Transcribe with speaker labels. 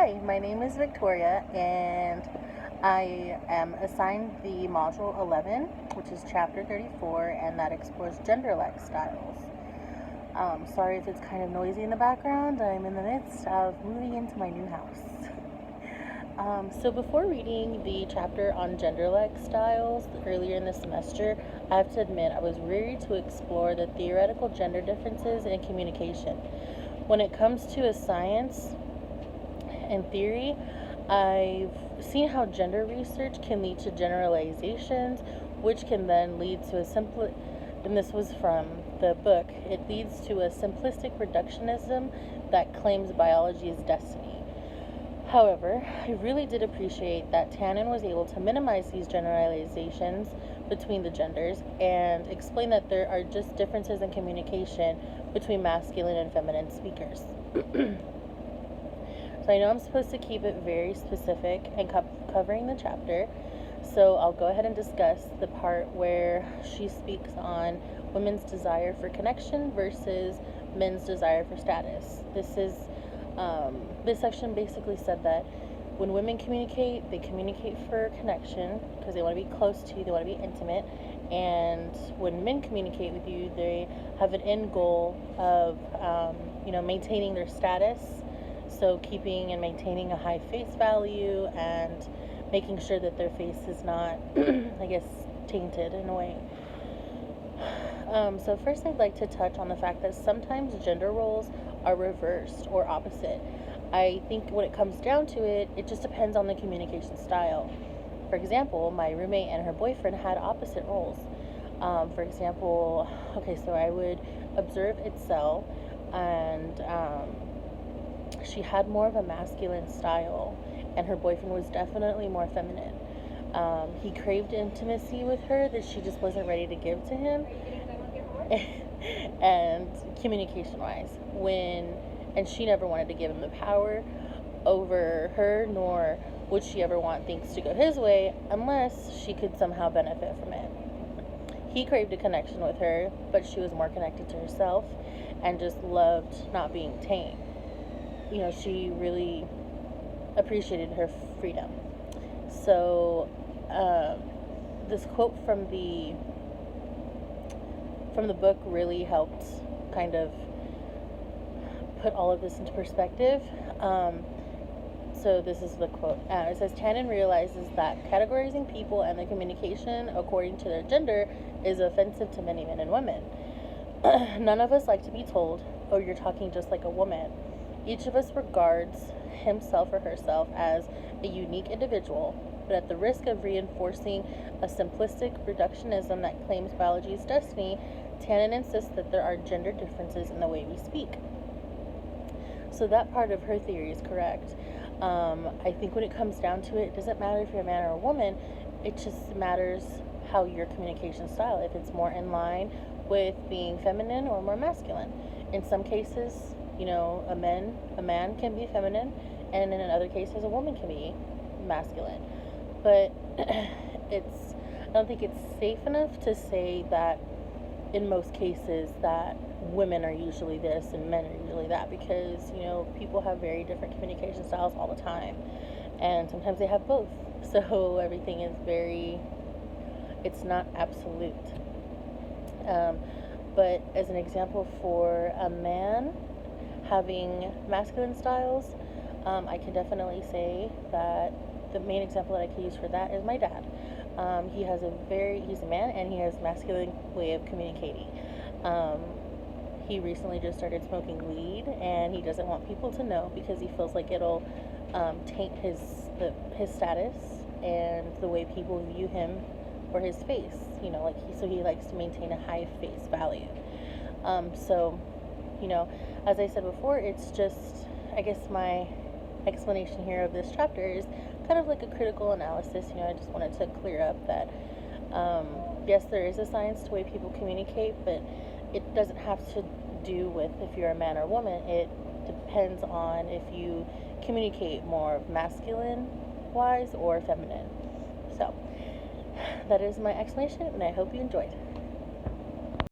Speaker 1: Hi, my name is Victoria, and I am assigned the Module 11, which is Chapter 34, and that explores Genderlect styles. Sorry if it's kind of noisy in the background. I'm in the midst of moving into my new house. So before reading the chapter on Genderlect styles earlier in the semester, I have to admit I was ready to explore the theoretical gender differences in communication. When it comes to a science and theory, I've seen how gender research can lead to generalizations, which can then lead to and this was from the book, it leads to a simplistic reductionism that claims biology is destiny. However, I really did appreciate that Tannen was able to minimize these generalizations between the genders and explain that there are just differences in communication between masculine and feminine speakers. So I know I'm supposed to keep it very specific and covering the chapter, so I'll go ahead and discuss the part where she speaks on women's desire for connection versus men's desire for status. This section basically said that when women communicate, they communicate for connection because they want to be close to you, they want to be intimate, and when men communicate with you, they have an end goal of maintaining their status. So keeping and maintaining a high face value and making sure that their face is not, tainted in a way. So first I'd like to touch on the fact that sometimes gender roles are reversed or opposite. I think when it comes down to it, it just depends on the communication style. For example, my roommate and her boyfriend had opposite roles. For example, so I would observe Itzel, and she had more of a masculine style, and her boyfriend was definitely more feminine. He craved intimacy with her that she just wasn't ready to give to him. And communication-wise, and she never wanted to give him the power over her, nor would she ever want things to go his way unless she could somehow benefit from it. He craved a connection with her, but she was more connected to herself and just loved not being tame. She really appreciated her freedom. So this quote from the book really helped kind of put all of this into perspective. So this is the quote. It says, Tannen realizes that categorizing people and their communication according to their gender is offensive to many men and women. None of us like to be told, oh, you're talking just like a woman. Each of us regards himself or herself as a unique individual, but at the risk of reinforcing a simplistic reductionism that claims biology is destiny, Tannen insists that there are gender differences in the way we speak. So that part of her theory is correct. I think when it comes down to it, it doesn't matter if you're a man or a woman, it just matters how your communication style, if it's more in line with being feminine or more masculine. In some cases, a man can be feminine, and in other cases a woman can be masculine. But I don't think it's safe enough to say that in most cases that women are usually this and men are usually that, because people have very different communication styles all the time, and sometimes they have both. So everything is it's not absolute. But as an example for a man having masculine styles, I can definitely say that the main example that I could use for that is my dad. He's a man, and he has a masculine way of communicating. He recently just started smoking weed, and he doesn't want people to know because he feels like it'll taint his status and the way people view him or his face. So he likes to maintain a high face value. As I said before, it's just, I guess my explanation here of this chapter is kind of like a critical analysis. I just wanted to clear up that yes, there is a science to the way people communicate, but it doesn't have to do with if you're a man or woman. It depends on if you communicate more masculine wise or feminine. So that is my explanation, and I hope you enjoyed.